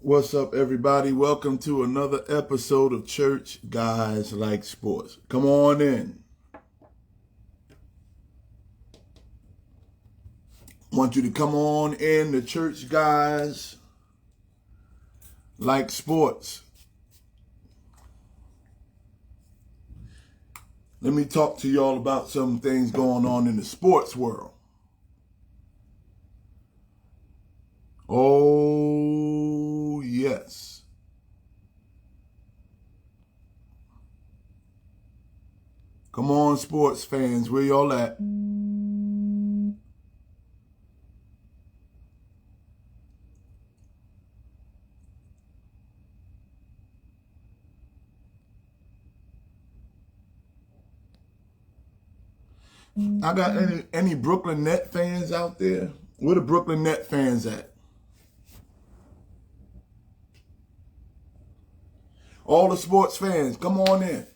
What's up, everybody? Welcome to another episode of Church Guys Like Sports. Come on in. Want you to come on in to Church Guys Like Sports. Let me talk to y'all about some things going on in the sports world. Oh, yes. Come on, sports fans, where y'all at? I got any Brooklyn Net fans out there? Where the Brooklyn Net fans at? All the sports fans, come on in.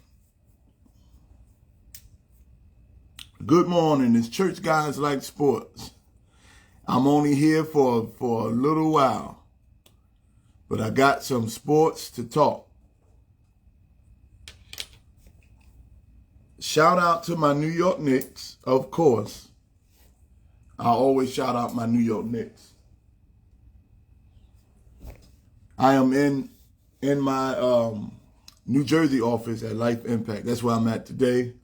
Good morning. It's Church Guys Like Sports. I'm only here for a little while, but I got some sports to talk. Shout out to my New York Knicks, of course. I always shout out my New York Knicks. I am in my New Jersey office at Life Impact. That's where I'm at today.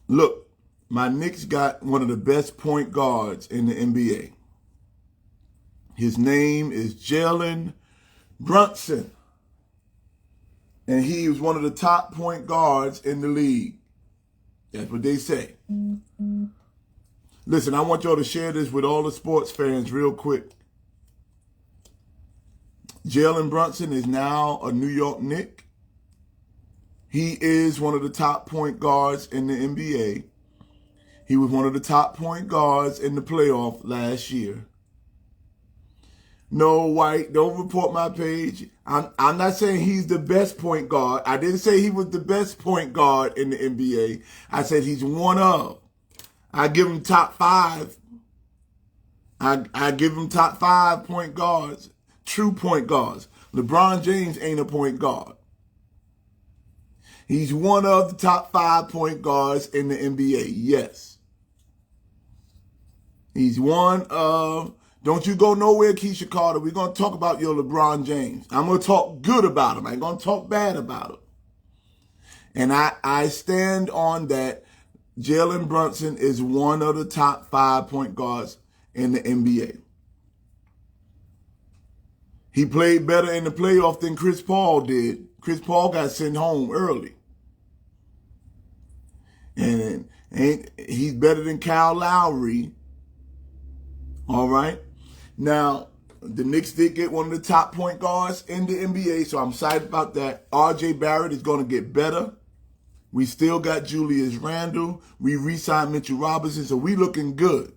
Look, my Knicks got one of the best point guards in the NBA. His name is Jalen Brunson. And he was one of the top point guards in the league. That's what they say. Listen, I want y'all to share this with all the sports fans real quick. Jalen Brunson is now a New York Knick. He is one of the top point guards in the NBA. He was one of the top point guards in the playoff last year. No, White, don't report my page. I'm not saying he's the best point guard. I didn't say he was the best point guard in the NBA. I said he's one of. I give him top five. I give him top 5 point guards, true point guards. LeBron James ain't a point guard. He's one of the top 5 point guards in the NBA, yes. He's one of... Don't you go nowhere, Keisha Carter. We're going to talk about your LeBron James. I'm going to talk good about him. I ain't going to talk bad about him. And I stand on that. Jalen Brunson is one of the top 5 point guards in the NBA. He played better in the playoff than Chris Paul did. Chris Paul got sent home early. And he's better than Kyle Lowry. All right. Now, the Knicks did get one of the top point guards in the NBA, so I'm excited about that. R.J. Barrett is going to get better. We still got Julius Randle. We re-signed Mitchell Robinson, so we looking good.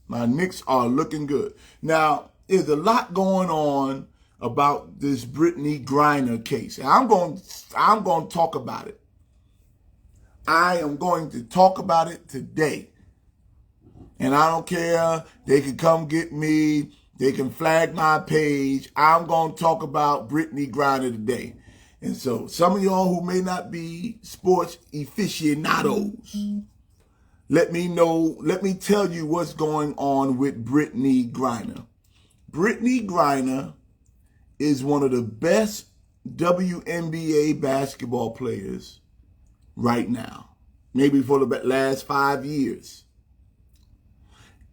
My Knicks are looking good. Now, there's a lot going on about this Brittney Griner case. And I'm going to talk about it. I am going to talk about it today. And I don't care. They can come get me. They can flag my page. I'm going to talk about Brittney Griner today. And so some of y'all who may not be sports aficionados, let me know. Let me tell you what's going on with Brittney Griner. Brittney Griner is one of the best WNBA basketball players right now. Maybe for the last 5 years.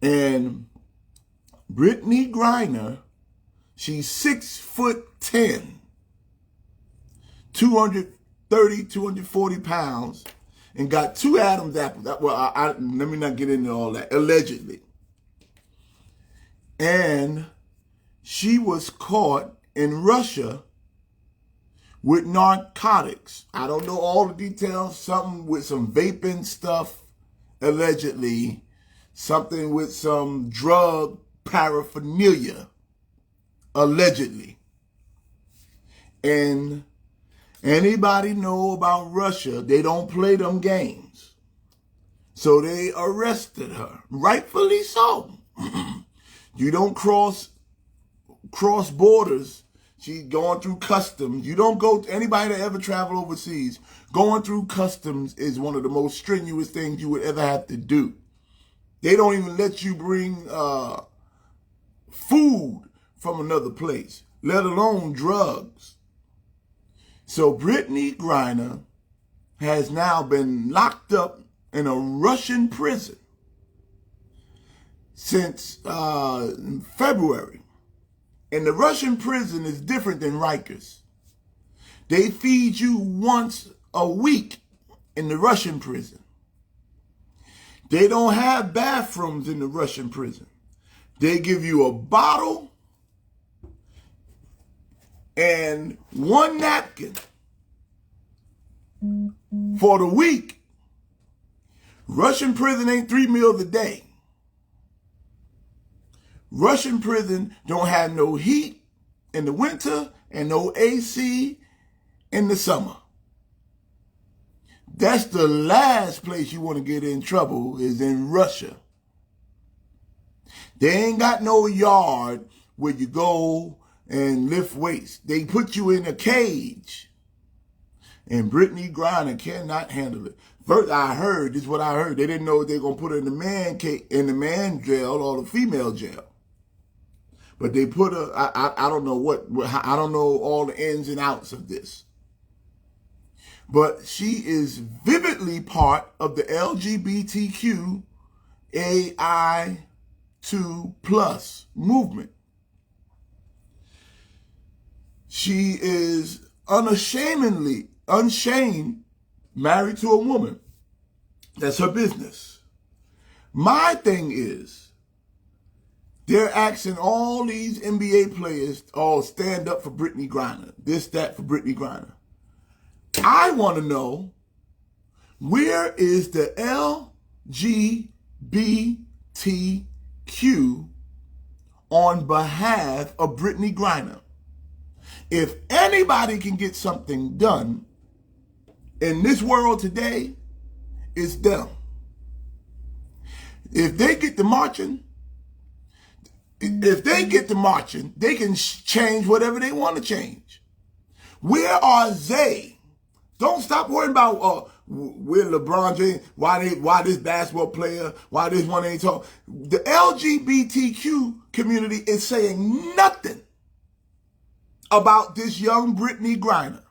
And Brittney Griner, she's 6'10", 230, 240 pounds, and got 2 Adam's apples. Well, let me not get into all that. Allegedly. And she was caught in Russia with narcotics. I don't know all the details. Something with some vaping stuff, allegedly. Something with some drug paraphernalia, allegedly. And anybody know about Russia, they don't play them games. So they arrested her, rightfully so. You don't cross cross borders. She's going through customs. You don't go, anybody that ever travel overseas, going through customs is one of the most strenuous things you would ever have to do. They don't even let you bring food from another place, let alone drugs. So Brittany Griner has now been locked up in a Russian prison since February. And the Russian prison is different than Rikers. They feed you once a week in the Russian prison. They don't have bathrooms in the Russian prison. They give you a bottle and one napkin for the week. Russian prison ain't 3 meals a day. Russian prison don't have no heat in the winter and no AC in the summer. That's the last place you want to get in trouble, is in Russia. They ain't got no yard where you go and lift weights. They put you in a cage. And Brittany Griner cannot handle it. First, I heard, this is what I heard, they didn't know if they were going to put her in the man jail or the female jail. But they put her, I don't know I don't know all the ins and outs of this. But she is vividly part of the LGBTQ AI2 plus movement. She is unshamed, married to a woman. That's her business. My thing is, they're asking all these NBA players all stand up for Brittany Griner. This, that for Brittany Griner. I want to know, where is the LGBTQ on behalf of Brittany Griner? If anybody can get something done in this world today, it's them. If they get to marching, they can change whatever they want to change. Where are they? Don't stop worrying about where LeBron James, why this basketball player, why this one ain't talking. The LGBTQ community is saying nothing about this young Brittany Griner,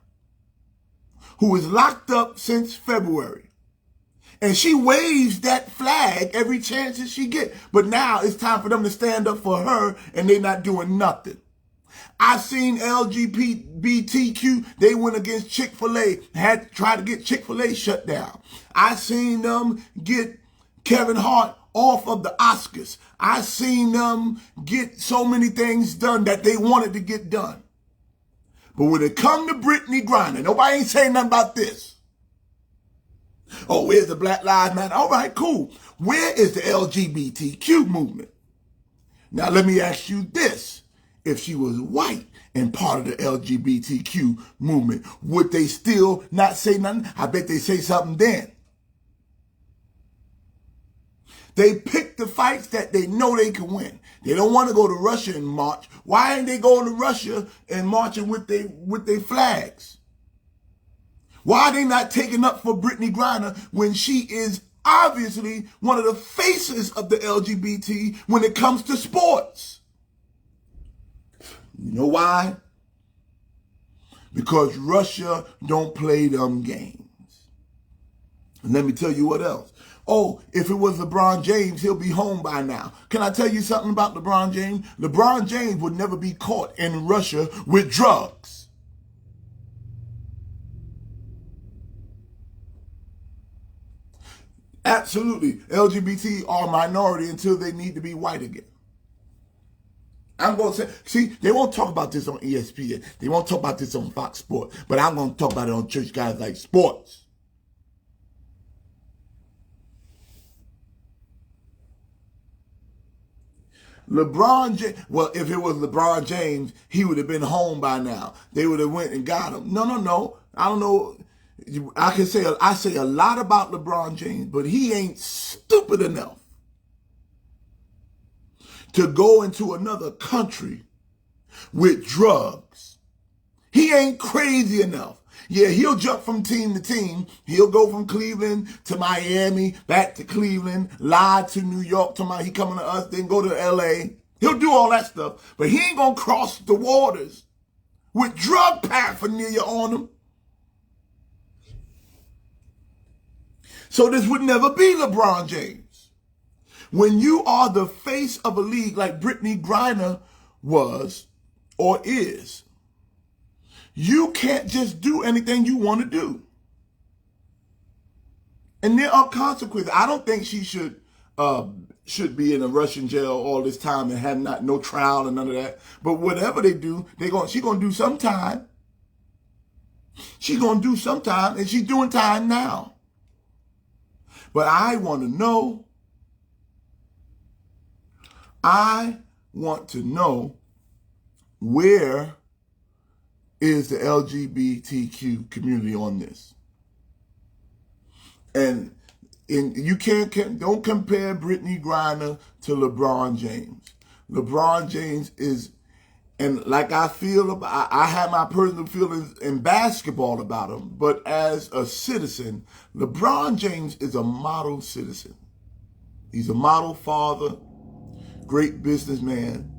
who is locked up since February. And she waves that flag every chance that she gets. But now it's time for them to stand up for her, and they're not doing nothing. I've seen LGBTQ, they went against Chick-fil-A, had to try to get Chick-fil-A shut down. I seen them get Kevin Hart off of the Oscars. I seen them get so many things done that they wanted to get done. But when it come to Brittany Griner, nobody ain't saying nothing about this. Oh, where's the Black Lives Matter? All right, cool. Where is the LGBTQ movement? Now, let me ask you this. If she was white and part of the LGBTQ movement, would they still not say nothing? I bet they say something then. They pick the fights that they know they can win. They don't want to go to Russia and march. Why ain't they going to Russia and marching with their flags? Why are they not taking up for Brittany Griner when she is obviously one of the faces of the LGBT when it comes to sports? You know why? Because Russia don't play them games. And let me tell you what else. Oh, if it was LeBron James, he'll be home by now. Can I tell you something about LeBron James? LeBron James would never be caught in Russia with drugs. Absolutely. LGBT are a minority until they need to be white again. I'm going to say, see, they won't talk about this on ESPN. They won't talk about this on Fox Sports. But I'm going to talk about it on Church Guys Like Sports. LeBron James, well, if it was LeBron James, he would have been home by now. They would have went and got him. No. I don't know. I say a lot about LeBron James, but he ain't stupid enough to go into another country with drugs. He ain't crazy enough. Yeah, he'll jump from team to team. He'll go from Cleveland to Miami, back to Cleveland, lie to New York, he coming to us, then go to LA. He'll do all that stuff, but he ain't gonna cross the waters with drug paraphernalia on him. So this would never be LeBron James. When you are the face of a league like Brittany Griner was or is, you can't just do anything you want to do. And there are consequences. I don't think she should be in a Russian jail all this time and have no trial and none of that. But whatever they do, she's gonna do some time. She's gonna do some time, and she's doing time now. But I want to know where is the LGBTQ community on this? And you don't compare Brittany Griner to LeBron James. LeBron James is, and like I have my personal feelings in basketball about him, but as a citizen, LeBron James is a model citizen. He's a model father, great businessman.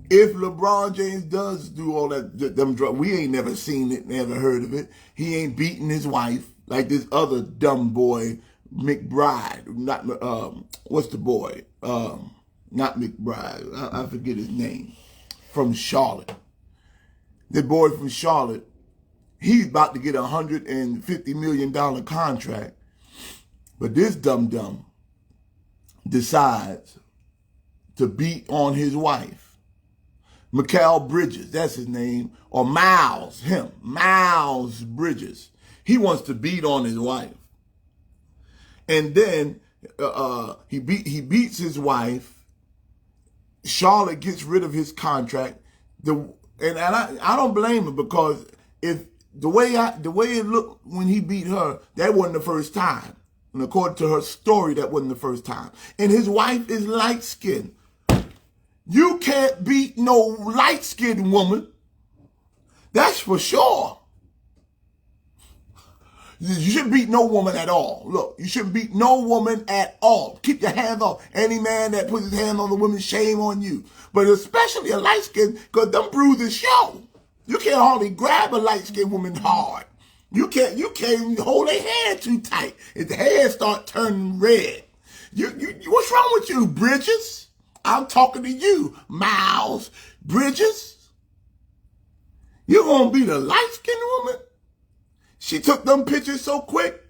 If LeBron James does do all them drugs, we ain't never seen it, never heard of it. He ain't beating his wife like this other dumb boy, McBride. Not what's the boy? Not McBride. I forget his name. From Charlotte. The boy from Charlotte. He's about to get $150 million contract, but this dum-dum decides to beat on his wife. Mikal Bridges, that's his name, or Miles Bridges. He wants to beat on his wife. And then he beats his wife. Charlotte gets rid of his contract. And I don't blame him, because if the way it looked when he beat her, that wasn't the first time. And according to her story, that wasn't the first time. And his wife is light-skinned. You can't beat no light-skinned woman. That's for sure. You shouldn't beat no woman at all. Look, you shouldn't beat no woman at all. Keep your hands off. Any man that puts his hand on the woman, shame on you. But especially a light-skinned, because them bruises show. You can't hardly grab a light-skinned woman hard. You can't hold their hand too tight. If the hand start turning red. What's wrong with you, Bridges? I'm talking to you, Miles Bridges. You gonna be the light-skinned woman? She took them pictures so quick,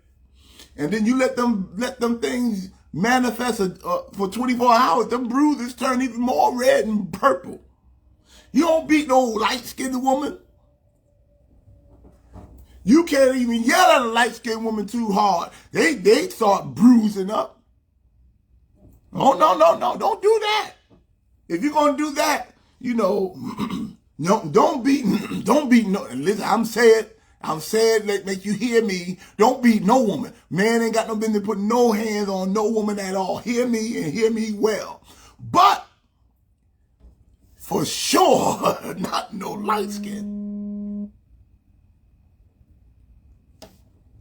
and then you let them things manifest for 24 hours. Them bruises turn even more red and purple. You don't beat no light-skinned woman. You can't even yell at a light-skinned woman too hard. They start bruising up. Oh, no, don't do that. If you're going to do that, no, don't beat no, listen, I'm saying, make you hear me. Don't beat no woman. Man ain't got no business putting no hands on no woman at all. Hear me and hear me well. But, for sure, not no light skin.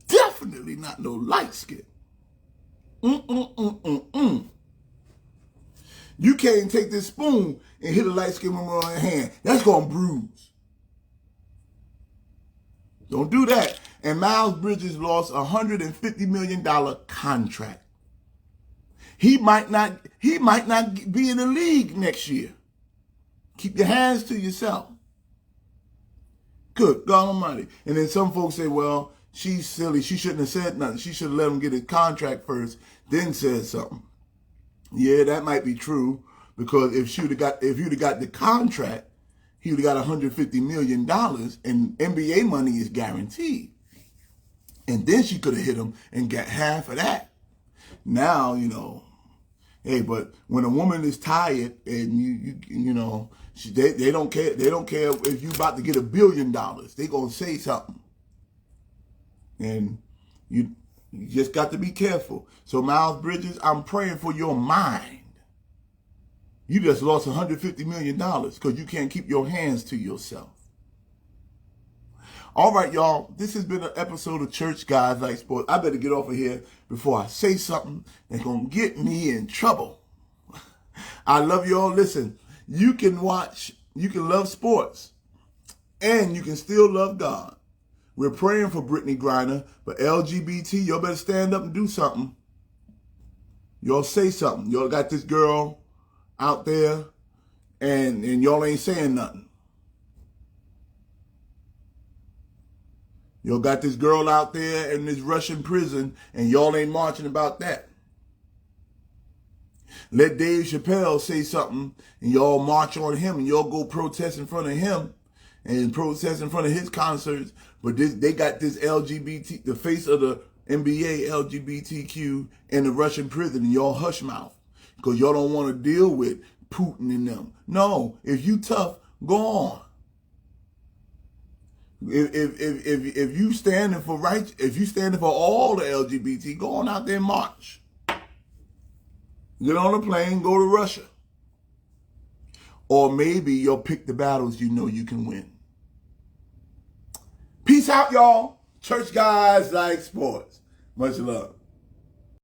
Definitely not no light skin. You can't take this spoon and hit a light-skinned woman on your hand. That's going to bruise. Don't do that. And Miles Bridges lost a $150 million contract. He might not be in the league next year. Keep your hands to yourself. Good God Almighty. And then some folks say, well, she's silly. She shouldn't have said nothing. She should have let him get his contract first, then said something. Yeah, that might be true, because if you'd have got the contract, he would have got $150 million, and NBA money is guaranteed. And then she could have hit him and got half of that. Now, hey, but when a woman is tired and they don't care. They don't care if you about to get $1 billion. They gonna say something, and you just got to be careful. So Miles Bridges, I'm praying for your mind. You just lost $150 million because you can't keep your hands to yourself. All right, y'all. This has been an episode of Church Guys Like Sports. I better get off of here before I say something that's going to get me in trouble. I love y'all. Listen, you can love sports, and you can still love God. We're praying for Brittany Griner, but LGBT, y'all better stand up and do something. Y'all say something. Y'all got this girl out there, and y'all ain't saying nothing. Y'all got this girl out there in this Russian prison, and y'all ain't marching about that. Let Dave Chappelle say something, and y'all march on him, and y'all go protest in front of him, and protest in front of his concerts. But they got this LGBT, the face of the NBA, LGBTQ, in the Russian prison, and y'all hush mouth because y'all don't want to deal with Putin and them. No, if you tough, go on. If you standing for right, if you standing for all the LGBT, go on out there and march. Get on a plane, go to Russia. Or maybe you'll pick the battles you know you can win. Peace out, y'all. Church Guys Like Sports. Much love.